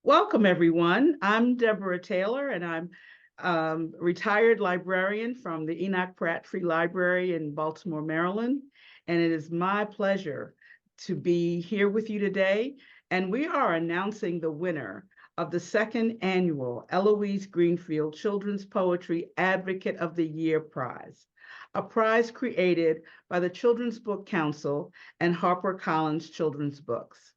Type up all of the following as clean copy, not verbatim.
Welcome, everyone. I'm Deborah Taylor, and I'm retired librarian from the Enoch Pratt Free Library in Baltimore, Maryland. And it is my pleasure to be here with you today. And we are announcing the winner of the second annual Eloise Greenfield Children's Poetry Advocate of the Year Prize, a prize created by the Children's Book Council and HarperCollins Children's Books.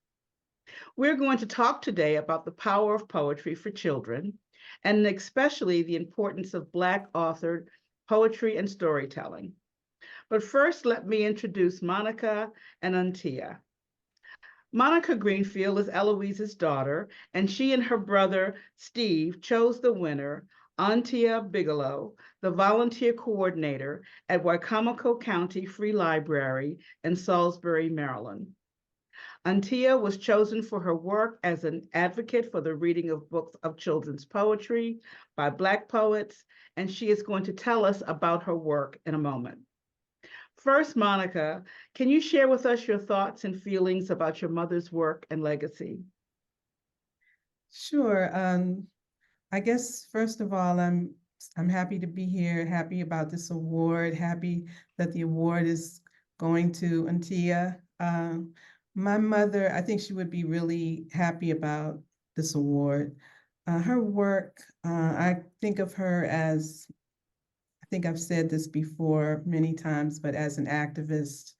We're going to talk today about the power of poetry for children, and especially the importance of Black authored poetry and storytelling. But first, let me introduce Monica and Untia. Monica Greenfield is Eloise's daughter, and she and her brother, Steve, chose the winner, Untia Bigelow, the volunteer coordinator at Wicomico County Free Library in Salisbury, Maryland. Untia was chosen for her work as an advocate for the reading of books of children's poetry by Black poets, and she is going to tell us about her work in a moment. First, Monica, can you share with us your thoughts and feelings about your mother's work and legacy? Sure. I guess first of all, I'm happy to be here, happy about this award, happy that the award is going to Untia. My mother, I think she would be really happy about this award. Her work, I think of her as, I think I've said this before many times, but as an activist,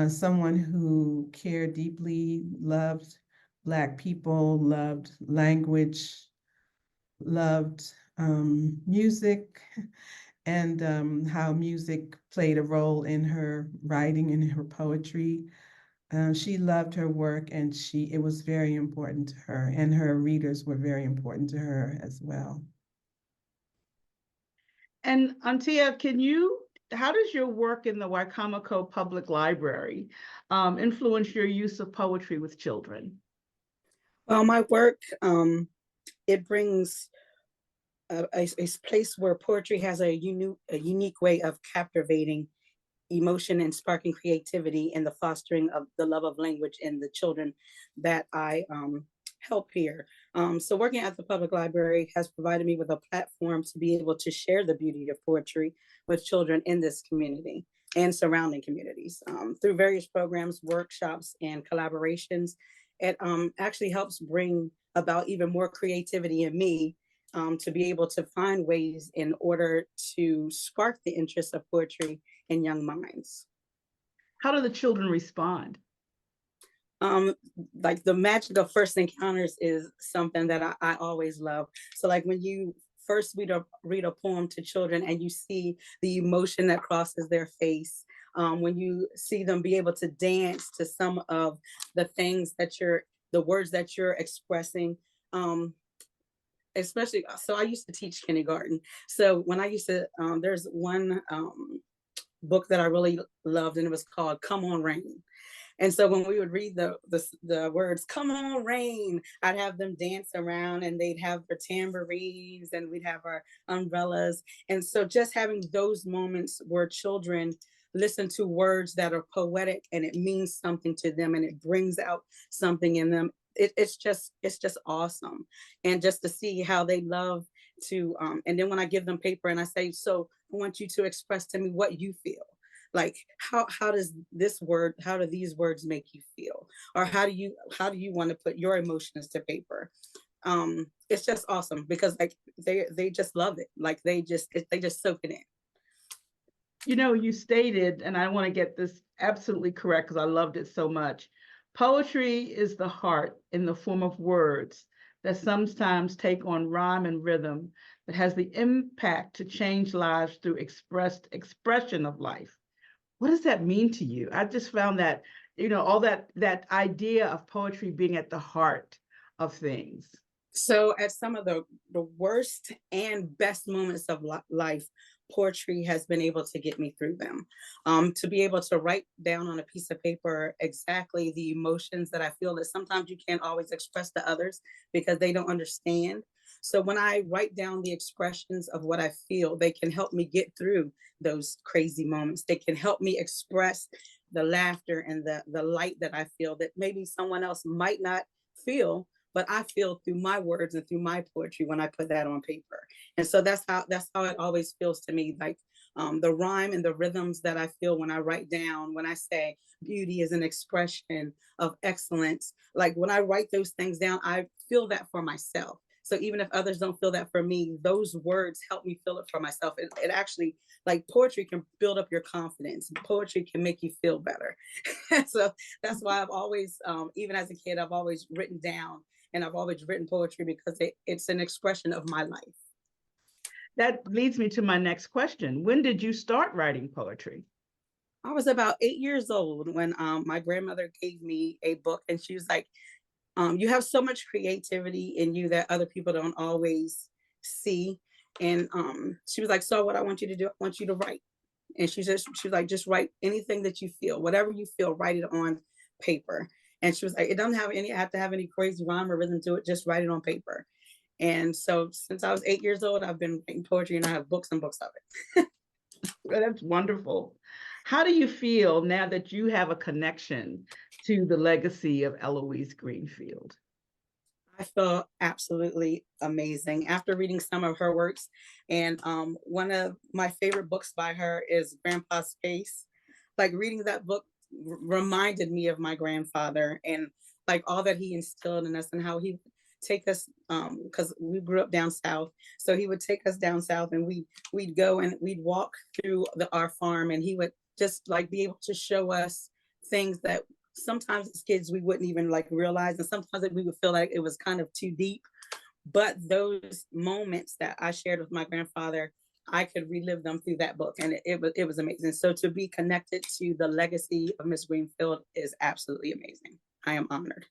someone who cared deeply, loved Black people, loved language, loved music, and how music played a role in her writing and her poetry. She loved her work, and it was very important to her, and her readers were very important to her as well. And Antia, how does your work in the Wicomico Public Library influence your use of poetry with children? Well, my work, it brings a place where poetry has a unique way of captivating emotion and sparking creativity and the fostering of the love of language in the children that I help here. So working at the public library has provided me with a platform to be able to share the beauty of poetry with children in this community and surrounding communities. Through various programs, workshops, and collaborations, it actually helps bring about even more creativity in me to be able to find ways in order to spark the interest of poetry in young minds. How do the children respond? Like the magic of first encounters is something that I always love. So like when you first read a poem to children and you see the emotion that crosses their face, when you see them be able to dance to some of the things that the words that you're expressing, especially, so I used to teach kindergarten. So when I used to, there's one book that I really loved, and it was called Come On Rain. And so when we would read the words, come on, rain, I'd have them dance around, and they'd have their tambourines, and we'd have our umbrellas. And so just having those moments where children listen to words that are poetic and it means something to them and it brings out something in them, it's just awesome. And just to see how they love to, and then when I give them paper and I say, so I want you to express to me what you feel. Like how do these words make you feel? Or how do you want to put your emotions to paper? It's just awesome because like they just love it. Like they just soak it in. You know, you stated, and I want to get this absolutely correct because I loved it so much. Poetry is the heart in the form of words that sometimes take on rhyme and rhythm that has the impact to change lives through expression of life. What does that mean to you? I just found that, all that idea of poetry being at the heart of things. So at some of the worst and best moments of life, poetry has been able to get me through them. To be able to write down on a piece of paper exactly the emotions that I feel that sometimes you can't always express to others because they don't understand. So when I write down the expressions of what I feel, they can help me get through those crazy moments. They can help me express the laughter and the light that I feel that maybe someone else might not feel, but I feel through my words and through my poetry when I put that on paper. And so that's how it always feels to me, like the rhyme and the rhythms that I feel when I write down, when I say beauty is an expression of excellence. Like when I write those things down, I feel that for myself. So even if others don't feel that for me, those words help me feel it for myself. It actually, like, poetry can build up your confidence. Poetry can make you feel better. So that's why I've always, even as a kid, I've always written down and I've always written poetry because it's an expression of my life. That leads me to my next question. When did you start writing poetry? I was about 8 years old when my grandmother gave me a book, and she was like, you have so much creativity in you that other people don't always see. And she was like, so what I want you to do, I want you to write. And she was like, just write anything that you feel, whatever you feel, write it on paper. And she was like, it doesn't have to have any crazy rhyme or rhythm to it, just write it on paper. And so since I was 8 years old, I've been writing poetry, and I have books and books of it. Well, that's wonderful. How do you feel now that you have a connection to the legacy of Eloise Greenfield? I feel absolutely amazing after reading some of her works. And one of my favorite books by her is Grandpa's Face. Like, reading that book reminded me of my grandfather and like all that he instilled in us, and how he would take us, because we grew up down south. So he would take us down south, and we'd go and we'd walk through our farm, and he would just like be able to show us things that sometimes as kids we wouldn't even like realize, and sometimes we would feel like it was kind of too deep. But those moments that I shared with my grandfather, I could relive them through that book, and it was amazing. So to be connected to the legacy of Miss Greenfield is absolutely amazing. I am honored.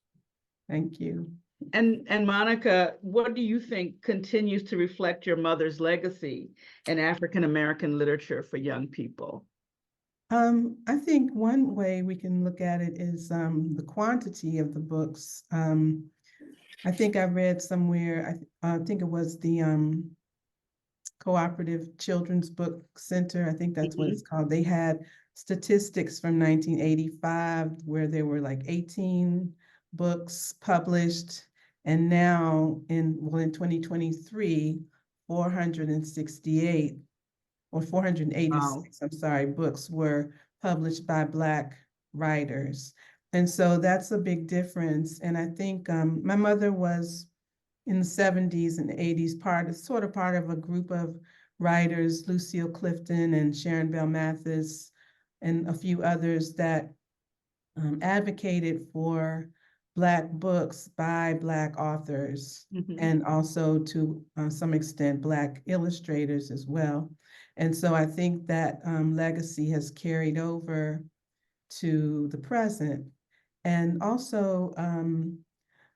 Thank you. And Monica, what do you think continues to reflect your mother's legacy in African American literature for young people? I think one way we can look at it is the quantity of the books. I think I read somewhere, I think it was the Cooperative Children's Book Center, I think that's what it's called. They had statistics from 1985 where there were like 18 books published, and now in 2023, 468 or 486, Wow. I'm sorry, books were published by Black writers. And so that's a big difference. And I think my mother was in the 70s and 80s sort of part of a group of writers, Lucille Clifton and Sharon Bell Mathis, and a few others that advocated for Black books by Black authors, and also to some extent Black illustrators as well. And so I think that legacy has carried over to the present. And also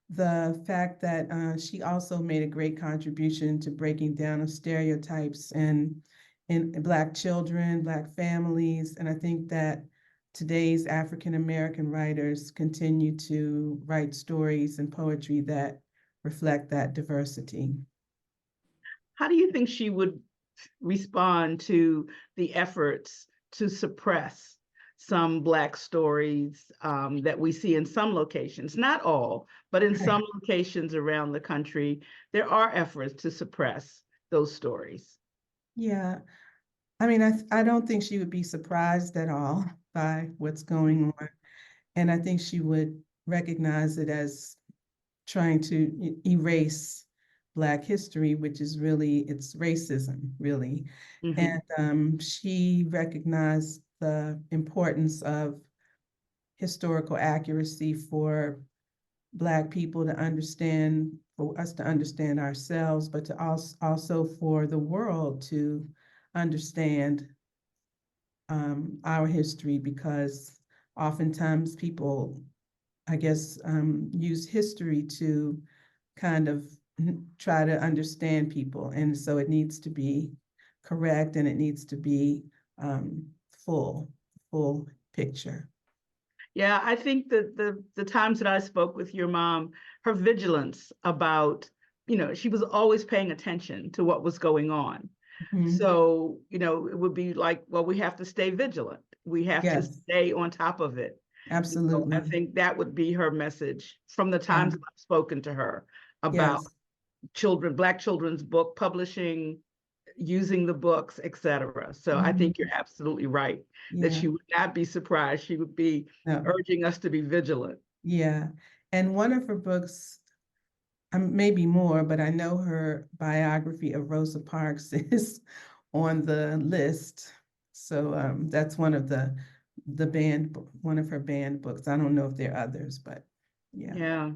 the fact that she also made a great contribution to breaking down of stereotypes in Black children, Black families. And I think that today's African American writers continue to write stories and poetry that reflect that diversity. How do you think she would respond to the efforts to suppress some Black stories that we see in some locations, not all, but in some locations around the country, there are efforts to suppress those stories? Yeah, I mean, I don't think she would be surprised at all by what's going on. And I think she would recognize it as trying to erase Black history, which is really, it's racism, really. And she recognized the importance of historical accuracy for Black people to understand, for us to understand ourselves, but to also for the world to understand our history, because oftentimes people, I guess, use history to kind of try to understand people. And so it needs to be correct, and it needs to be full picture. Yeah, I think that the times that I spoke with your mom, her vigilance about, she was always paying attention to what was going on. So, it would be like, well, we have to stay vigilant. We have to Yes. stay on top of it. Absolutely. I think that would be her message from the times Yeah. I've spoken to her about Yes. Black children's book publishing, using the books, etc. So I think you're Mhm. absolutely right that Yeah. she would not be surprised. She would be No. urging us to be vigilant. Yeah. And one of her books, maybe more, but I know her biography of Rosa Parks is on the list. So that's one of the one of her banned books. I don't know if there are others, but yeah. Yeah.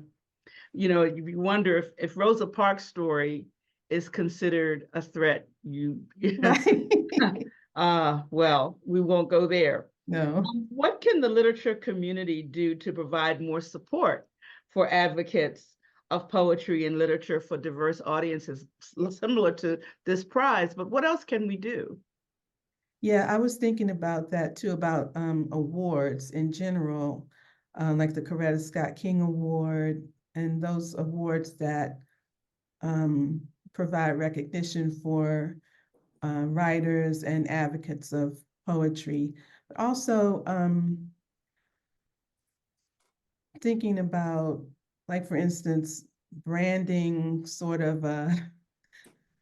You wonder if Rosa Parks' story is considered a threat. Right. Well, we won't go there. No. What can the literature community do to provide more support for advocates of poetry and literature for diverse audiences, similar to this prize? But what else can we do? Yeah, I was thinking about that too, about awards in general, like the Coretta Scott King Award and those awards that provide recognition for writers and advocates of poetry. But also thinking about, like, for instance, branding sort of a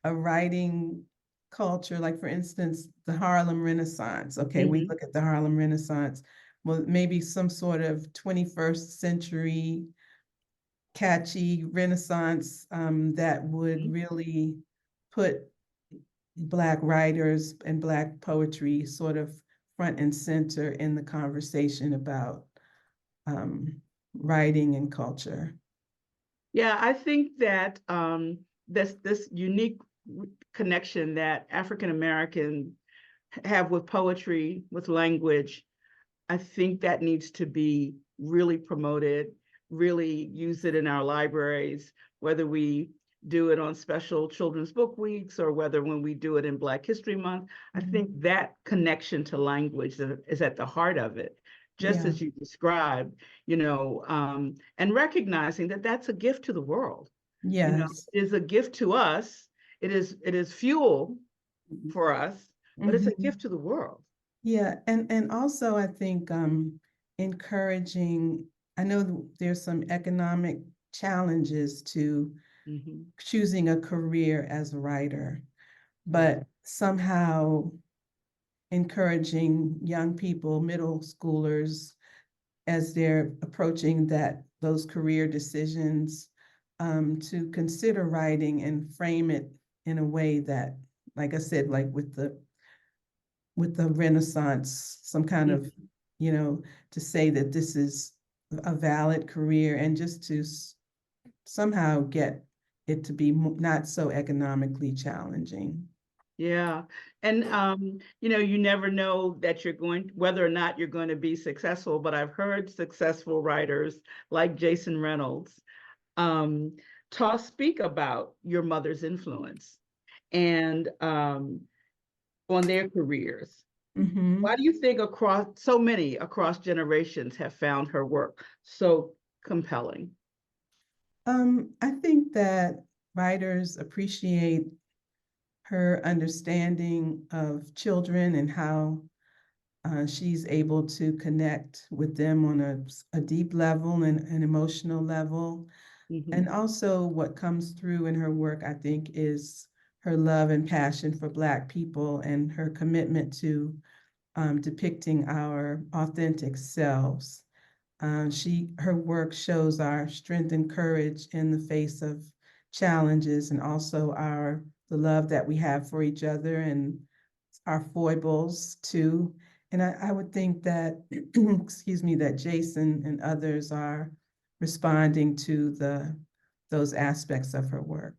writing culture, like for instance, the Harlem Renaissance. Okay, we Mhm. look at the Harlem Renaissance, well, maybe some sort of 21st century catchy Renaissance that would really put Black writers and Black poetry sort of front and center in the conversation about writing and culture. Yeah, I think that this unique connection that African Americans have with poetry, with language, I think that needs to be really promoted, really use it in our libraries, whether we do it on special children's book weeks or whether when we do it in Black History Month. I think that connection to language is at the heart of it, just Yeah. as you described, and recognizing that that's a gift to the world. Yes. It is a gift to us. It is fuel for us, but it's a Mhm. gift to the world. Yeah, and also I think encouraging, I know there's some economic challenges to Mhm. choosing a career as a writer, Yeah. but somehow encouraging young people, middle schoolers, as they're approaching those career decisions, to consider writing and frame it in a way that, like I said, like with the Renaissance, some kind of, to say that this is a valid career and just to somehow get it to be not so economically challenging. Yeah. And you never know that whether or not you're going to be successful, but I've heard successful writers like Jason Reynolds speak about your mother's influence and on their careers. Hmm. Why do you think so many across generations have found her work so compelling? I think that writers appreciate her understanding of children and how she's able to connect with them on a deep level and an emotional level. Mhm. And also, what comes through in her work, I think, is her love and passion for Black people and her commitment to depicting our authentic selves. Her work shows our strength and courage in the face of challenges, and also the love that we have for each other and our foibles too. And I would think that, excuse me, that Jason and others are responding to those aspects of her work.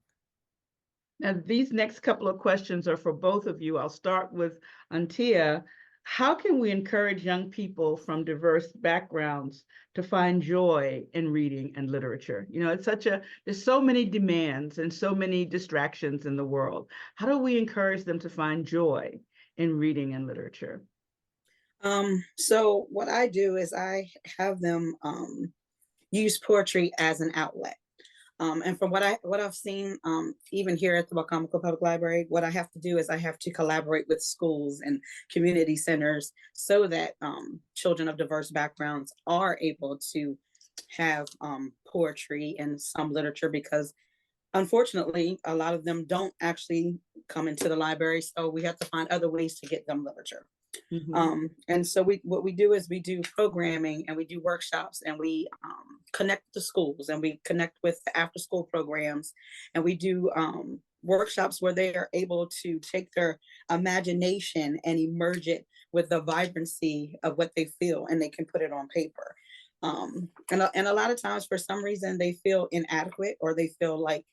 Now, these next couple of questions are for both of you. I'll start with Untia. How can we encourage young people from diverse backgrounds to find joy in reading and literature? There's so many demands and so many distractions in the world. How do we encourage them to find joy in reading and literature? So what I do is I have them use poetry as an outlet. And from what I've seen, even here at the Wacomico Public Library, what I have to do is I have to collaborate with schools and community centers so that children of diverse backgrounds are able to have poetry and some literature, because unfortunately, a lot of them don't actually come into the library, so we have to find other ways to get them literature. And so what we do is we do programming and we do workshops, and we connect to schools, and we connect with the after school programs, and we do workshops where they are able to take their imagination and emerge it with the vibrancy of what they feel, and they can put it on paper. And a lot of times, for some reason, they feel inadequate, or they feel like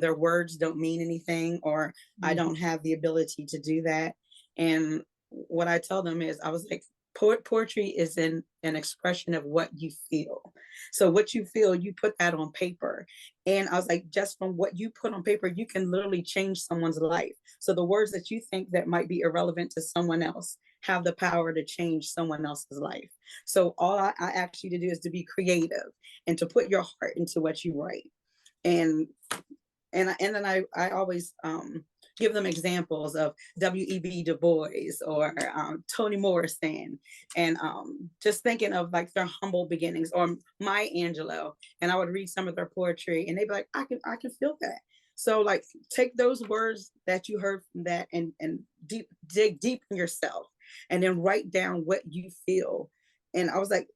their words don't mean anything, or I don't have the ability to do that. And what I tell them is, I was like, poetry is an expression of what you feel. So what you feel, you put that on paper. And I was like, just from what you put on paper, you can literally change someone's life. So the words that you think that might be irrelevant to someone else have the power to change someone else's life. So all I ask you to do is to be creative and to put your heart into what you write. And then I always give them examples of W.E.B. Du Bois or Toni Morrison, and just thinking of like their humble beginnings, or Maya Angelou. And I would read some of their poetry, and they'd be like, I can feel that. So like, take those words that you heard from that, and dig deep in yourself, and then write down what you feel. And I was like,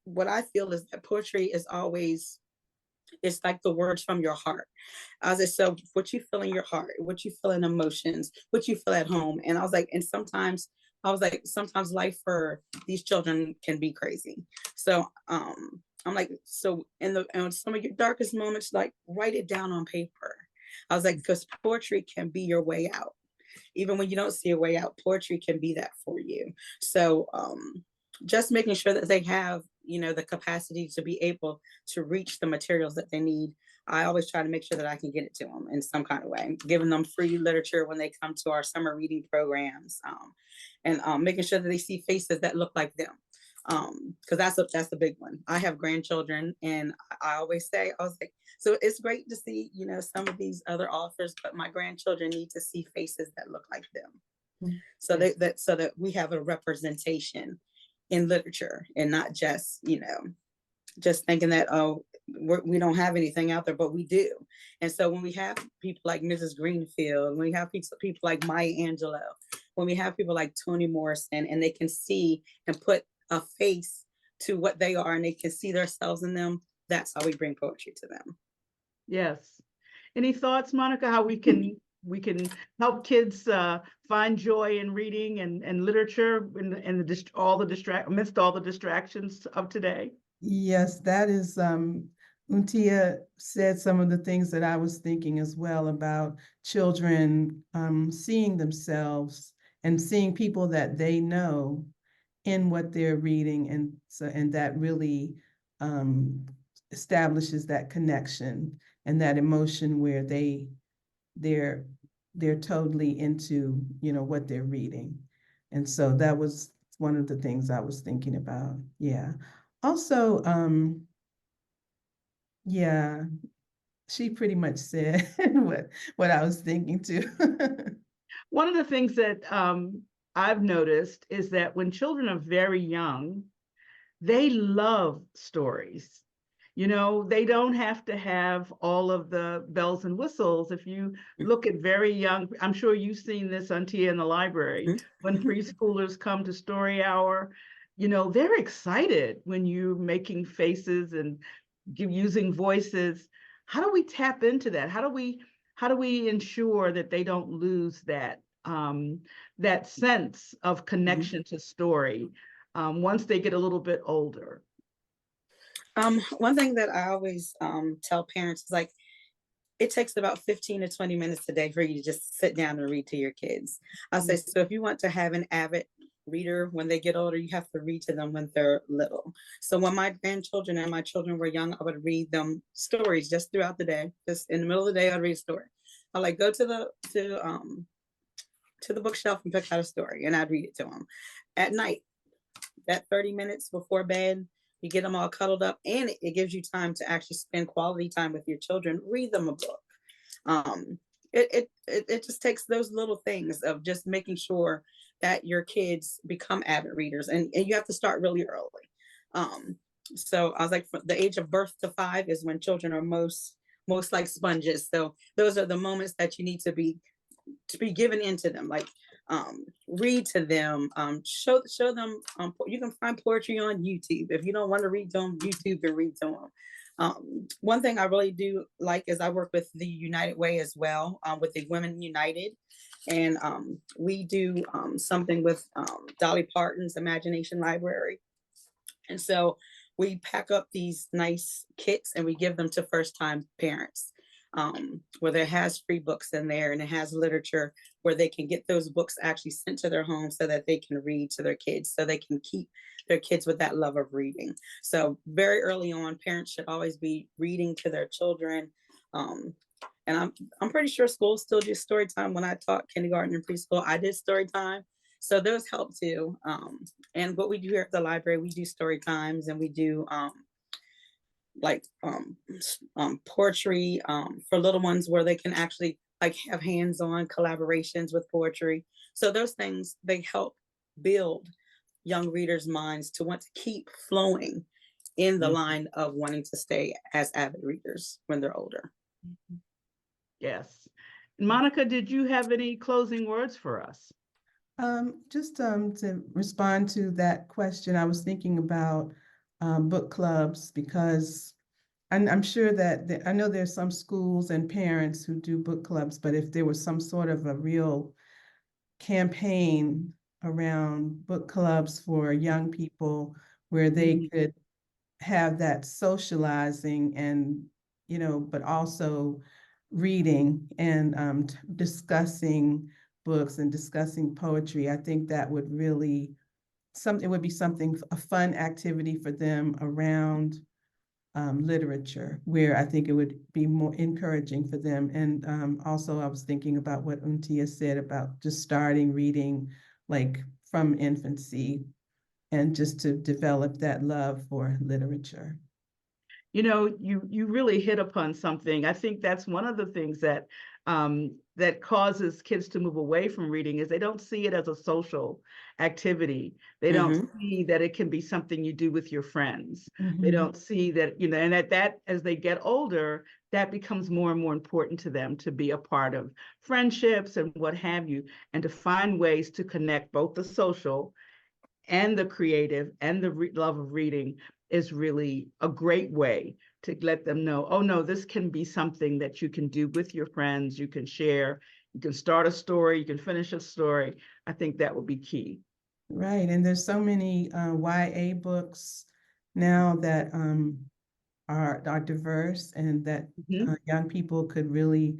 what I feel is that poetry is always, it's like the words from your heart. I was like, so what you feel in your heart, what you feel in emotions, what you feel at home. And I was like, and sometimes life for these children can be crazy. So I'm like, so in some of your darkest moments, like, write it down on paper. I was like, because poetry can be your way out. Even when you don't see a way out, poetry can be that for you. So just making sure that they have, the capacity to be able to reach the materials that they need. I always try to make sure that I can get it to them in some kind of way, giving them free literature when they come to our summer reading programs, and making sure that they see faces that look like them. Because that's a big one. I have grandchildren, and I always say, I was like, so it's great to see, some of these other authors, but my grandchildren need to see faces that look like them. So that we have a representation in literature, and not just, just thinking that, we don't have anything out there, but we do. And so when we have people like Mrs. Greenfield, when we have people like Maya Angelou, when we have people like Toni Morrison, and they can see and put a face to what they are, and they can see themselves in them, that's how we bring poetry to them. Yes. Any thoughts, Monica, how we can help kids find joy in reading and literature amidst all the distractions of today? Yes, that is, Untia said some of the things that I was thinking as well, about children seeing themselves and seeing people that they know in what they're reading, and that really establishes that connection and that emotion where they're totally into what they're reading. And so that was one of the things I was thinking about. Yeah. Also, yeah, she pretty much said what I was thinking too. One of the things that I've noticed is that when children are very young, they love stories. They don't have to have all of the bells and whistles. If you look at very young, I'm sure you've seen this, Untia, in the library, when preschoolers come to story hour, they're excited when you're making faces and using voices. How do we tap into that? How do we ensure that they don't lose that that sense of connection to story once they get a little bit older? One thing that I always tell parents is, like, it takes about 15 to 20 minutes a day for you to just sit down and read to your kids. I say, so if you want to have an avid reader when they get older, you have to read to them when they're little. So when my grandchildren and my children were young, I would read them stories just throughout the day. Just in the middle of the day, I'd read a story. I like go to the bookshelf and pick out a story, and I'd read it to them. At night, that 30 minutes before bed, You get them all cuddled up, and it gives you time to actually spend quality time with your children. Read them a book. It just takes those little things of just making sure that your kids become avid readers, and you have to start really early. So I was like, from the age of birth to 5 is when children are most like sponges. So those are the moments that you need to be given into them, like read to them, show them. You can find poetry on YouTube. If you don't want to read to them, YouTube and read to them. One thing I really do like is I work with the United Way as well, with the Women United, and we do something with Dolly Parton's Imagination Library. And so we pack up these nice kits and we give them to first-time parents, where there has free books in there, and it has literature where they can get those books actually sent to their home so that they can read to their kids, so they can keep their kids with that love of reading. So very early on, parents should always be reading to their children. And I'm pretty sure schools still do story time. When I taught kindergarten and preschool, I did story time. So those help too. And what we do here at the library, we do story times, and we do poetry for little ones, where they can actually like have hands-on collaborations with poetry. So those things, they help build young readers' minds to want to keep flowing in the line of wanting to stay as avid readers when they're older. Yes. Monica, did you have any closing words for us? Just to respond to that question, I was thinking about book clubs, because I'm sure that I know there's some schools and parents who do book clubs, but if there was some sort of a real campaign around book clubs for young people where they could have that socializing and, but also reading and discussing books and discussing poetry, I think that would really, it would be something, a fun activity for them around literature, where I think it would be more encouraging for them. And also I was thinking about what Untia said about just starting reading like from infancy, and just to develop that love for literature. You really hit upon something. I think that's one of the things that that causes kids to move away from reading, is they don't see it as a social activity. They don't see that it can be something you do with your friends. They don't see that, and that as they get older, that becomes more and more important to them, to be a part of friendships and what have you, and to find ways to connect both the social and the creative and the love of reading is really a great way to let them know, oh no, this can be something that you can do with your friends, you can share, you can start a story, you can finish a story. I think that would be key. Right, and there's so many YA books now that are diverse, and that young people could really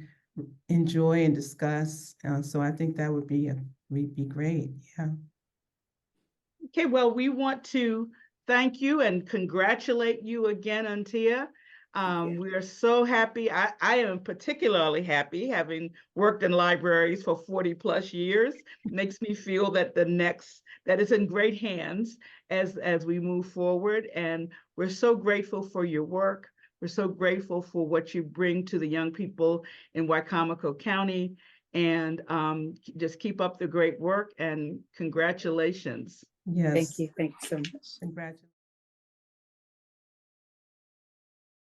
enjoy and discuss. So I think that would be great. Yeah. Okay, well, we want to thank you and congratulate you again, Untia. We are so happy. I am particularly happy, having worked in libraries for 40 plus years. Makes me feel that that is in great hands as we move forward. And we're so grateful for your work. We're so grateful for what you bring to the young people in Wicomico County. And just keep up the great work, and congratulations. Yes. Thank you so much. Congratulations.